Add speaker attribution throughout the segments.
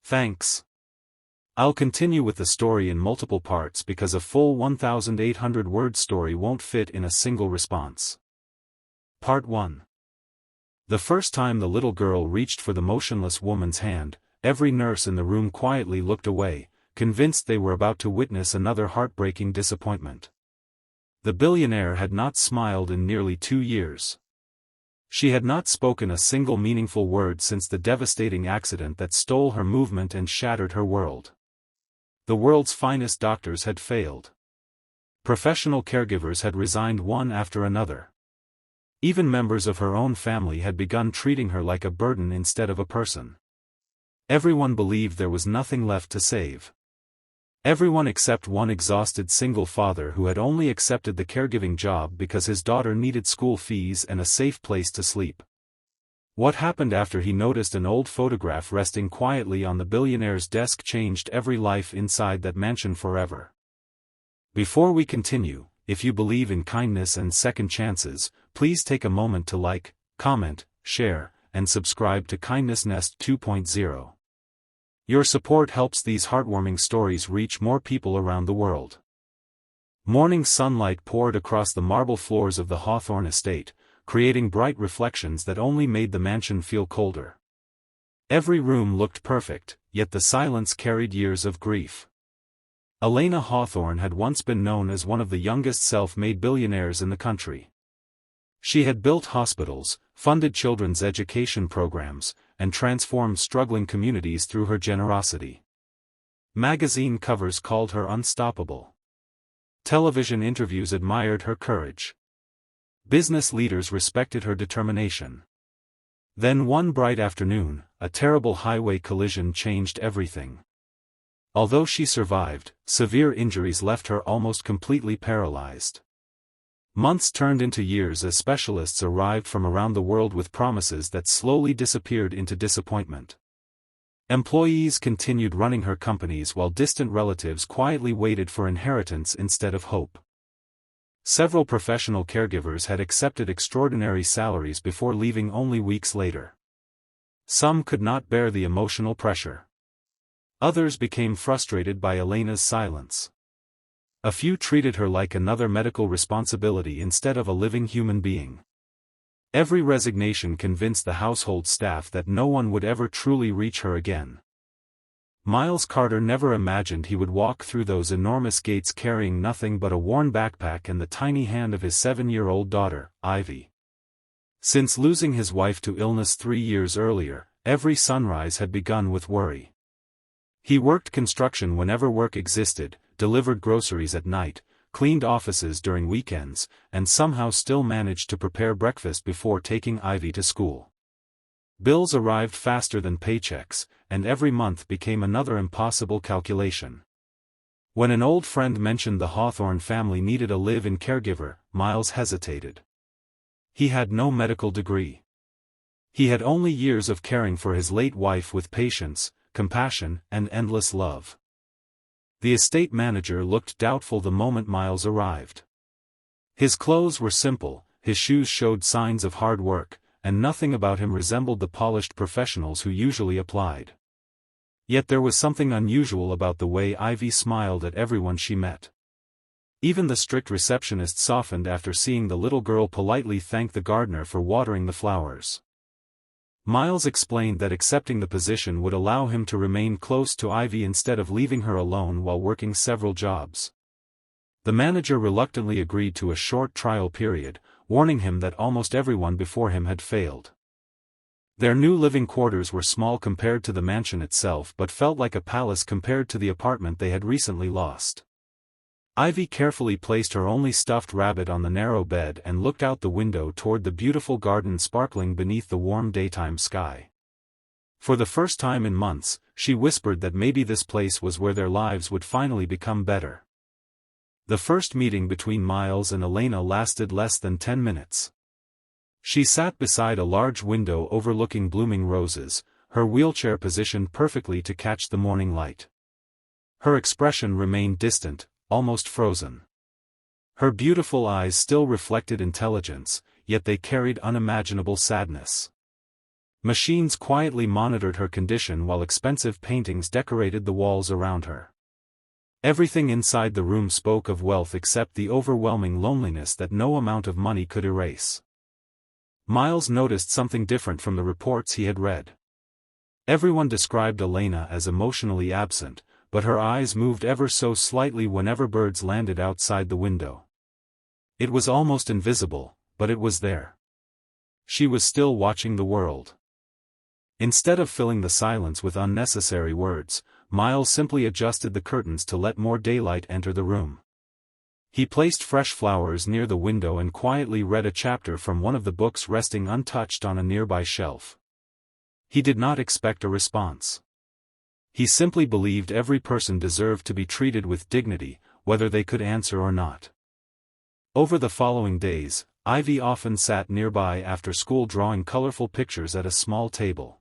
Speaker 1: Thanks. I'll continue with the story in multiple parts because a full 1,800-word story won't fit in a single response. Part 1. The first time the little girl reached for the motionless woman's hand, every nurse in the room quietly looked away, convinced they were about to witness another heartbreaking disappointment. The billionaire had not smiled in nearly 2 years. She had not spoken a single meaningful word since the devastating accident that stole her movement and shattered her world. The world's finest doctors had failed. Professional caregivers had resigned one after another. Even members of her own family had begun treating her like a burden instead of a person. Everyone believed there was nothing left to save. Everyone except one exhausted single father who had only accepted the caregiving job because his daughter needed school fees and a safe place to sleep. What happened after he noticed an old photograph resting quietly on the billionaire's desk changed every life inside that mansion forever. Before we continue, if you believe in kindness and second chances, please take a moment to like, comment, share, and subscribe to Kindness Nest 2.0. Your support helps these heartwarming stories reach more people around the world. Morning sunlight poured across the marble floors of the Hawthorne estate, creating bright reflections that only made the mansion feel colder. Every room looked perfect, yet the silence carried years of grief. Elena Hawthorne had once been known as one of the youngest self-made billionaires in the country. She had built hospitals, funded children's education programs, and transformed struggling communities through her generosity. Magazine covers called her unstoppable. Television interviews admired her courage. Business leaders respected her determination. Then one bright afternoon, a terrible highway collision changed everything. Although she survived, severe injuries left her almost completely paralyzed. Months turned into years as specialists arrived from around the world with promises that slowly disappeared into disappointment. Employees continued running her companies while distant relatives quietly waited for inheritance instead of hope. Several professional caregivers had accepted extraordinary salaries before leaving only weeks later. Some could not bear the emotional pressure. Others became frustrated by Elena's silence. A few treated her like another medical responsibility instead of a living human being. Every resignation convinced the household staff that no one would ever truly reach her again. Miles Carter never imagined he would walk through those enormous gates carrying nothing but a worn backpack and the tiny hand of his 7-year-old daughter, Ivy. Since losing his wife to illness 3 years earlier, every sunrise had begun with worry. He worked construction whenever work existed, delivered groceries at night, cleaned offices during weekends, and somehow still managed to prepare breakfast before taking Ivy to school. Bills arrived faster than paychecks, and every month became another impossible calculation. When an old friend mentioned the Hawthorne family needed a live-in caregiver, Miles hesitated. He had no medical degree. He had only years of caring for his late wife with patience, compassion, and endless love. The estate manager looked doubtful the moment Miles arrived. His clothes were simple, his shoes showed signs of hard work, and nothing about him resembled the polished professionals who usually applied. Yet there was something unusual about the way Ivy smiled at everyone she met. Even the strict receptionist softened after seeing the little girl politely thank the gardener for watering the flowers. Miles explained that accepting the position would allow him to remain close to Ivy instead of leaving her alone while working several jobs. The manager reluctantly agreed to a short trial period, warning him that almost everyone before him had failed. Their new living quarters were small compared to the mansion itself but felt like a palace compared to the apartment they had recently lost. Ivy carefully placed her only stuffed rabbit on the narrow bed and looked out the window toward the beautiful garden sparkling beneath the warm daytime sky. For the first time in months, she whispered that maybe this place was where their lives would finally become better. The first meeting between Miles and Elena lasted less than 10 minutes. She sat beside a large window overlooking blooming roses, her wheelchair positioned perfectly to catch the morning light. Her expression remained distant, almost frozen. Her beautiful eyes still reflected intelligence, yet they carried unimaginable sadness. Machines quietly monitored her condition while expensive paintings decorated the walls around her. Everything inside the room spoke of wealth except the overwhelming loneliness that no amount of money could erase. Miles noticed something different from the reports he had read. Everyone described Elena as emotionally absent, but her eyes moved ever so slightly whenever birds landed outside the window. It was almost invisible, but it was there. She was still watching the world. Instead of filling the silence with unnecessary words, Miles simply adjusted the curtains to let more daylight enter the room. He placed fresh flowers near the window and quietly read a chapter from one of the books resting untouched on a nearby shelf. He did not expect a response. He simply believed every person deserved to be treated with dignity, whether they could answer or not. Over the following days, Ivy often sat nearby after school drawing colorful pictures at a small table.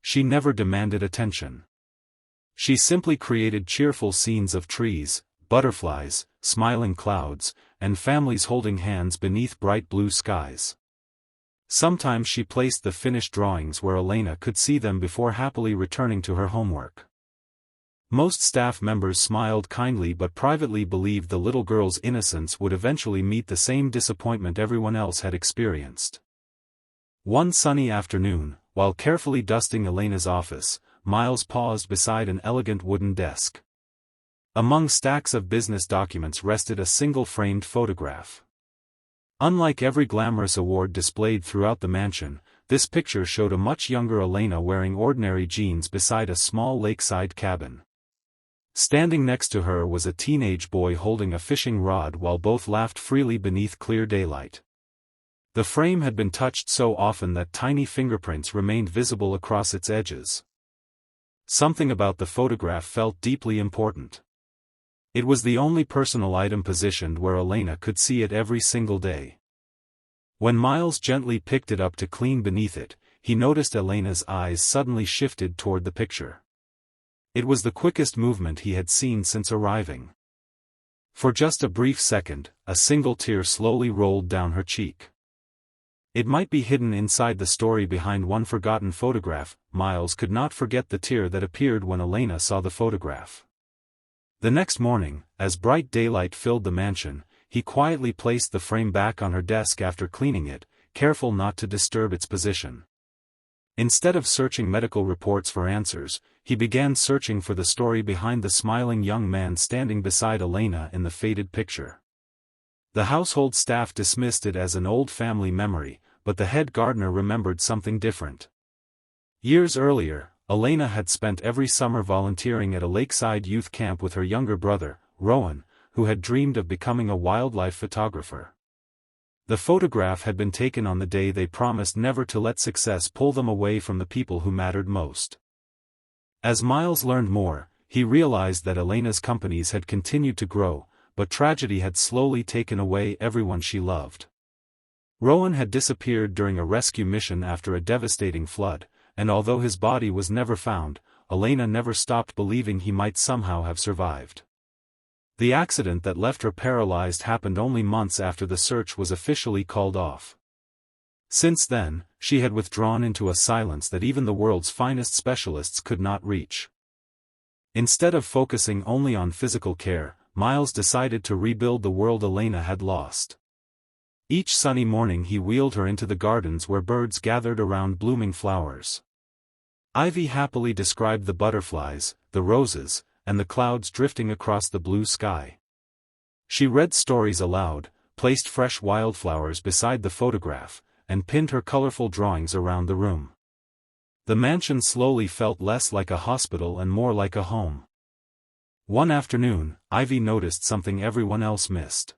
Speaker 1: She never demanded attention. She simply created cheerful scenes of trees, butterflies, smiling clouds, and families holding hands beneath bright blue skies. Sometimes she placed the finished drawings where Elena could see them before happily returning to her homework. Most staff members smiled kindly but privately believed the little girl's innocence would eventually meet the same disappointment everyone else had experienced. One sunny afternoon, while carefully dusting Elena's office, Miles paused beside an elegant wooden desk. Among stacks of business documents rested a single framed photograph. Unlike every glamorous award displayed throughout the mansion, this picture showed a much younger Elena wearing ordinary jeans beside a small lakeside cabin. Standing next to her was a teenage boy holding a fishing rod while both laughed freely beneath clear daylight. The frame had been touched so often that tiny fingerprints remained visible across its edges. Something about the photograph felt deeply important. It was the only personal item positioned where Elena could see it every single day. When Miles gently picked it up to clean beneath it, he noticed Elena's eyes suddenly shifted toward the picture. It was the quickest movement he had seen since arriving. For just a brief second, a single tear slowly rolled down her cheek. It might be hidden inside the story behind one forgotten photograph. Miles could not forget the tear that appeared when Elena saw the photograph. The next morning, as bright daylight filled the mansion, he quietly placed the frame back on her desk after cleaning it, careful not to disturb its position. Instead of searching medical reports for answers, he began searching for the story behind the smiling young man standing beside Elena in the faded picture. The household staff dismissed it as an old family memory, but the head gardener remembered something different. Years earlier, Elena had spent every summer volunteering at a lakeside youth camp with her younger brother, Rowan, who had dreamed of becoming a wildlife photographer. The photograph had been taken on the day they promised never to let success pull them away from the people who mattered most. As Miles learned more, he realized that Elena's companies had continued to grow, but tragedy had slowly taken away everyone she loved. Rowan had disappeared during a rescue mission after a devastating flood, and although his body was never found, Elena never stopped believing he might somehow have survived. The accident that left her paralyzed happened only months after the search was officially called off. Since then, she had withdrawn into a silence that even the world's finest specialists could not reach. Instead of focusing only on physical care, Miles decided to rebuild the world Elena had lost. Each sunny morning he wheeled her into the gardens where birds gathered around blooming flowers. Ivy happily described the butterflies, the roses, and the clouds drifting across the blue sky. She read stories aloud, placed fresh wildflowers beside the photograph, and pinned her colorful drawings around the room. The mansion slowly felt less like a hospital and more like a home. One afternoon, Ivy noticed something everyone else missed.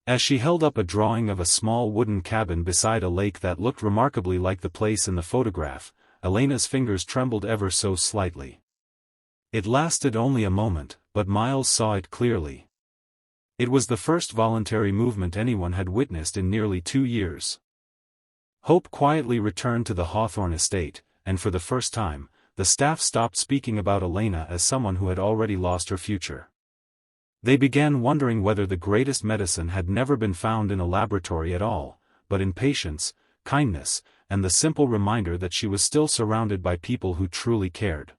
Speaker 1: As she held up a drawing of a small wooden cabin beside a lake that looked remarkably like the place in the photograph, Elena's fingers trembled ever so slightly. It lasted only a moment, but Miles saw it clearly. It was the first voluntary movement anyone had witnessed in nearly 2 years. Hope quietly returned to the Hawthorne estate, and for the first time, the staff stopped speaking about Elena as someone who had already lost her future. They began wondering whether the greatest medicine had never been found in a laboratory at all, but in patience, kindness, and the simple reminder that she was still surrounded by people who truly cared.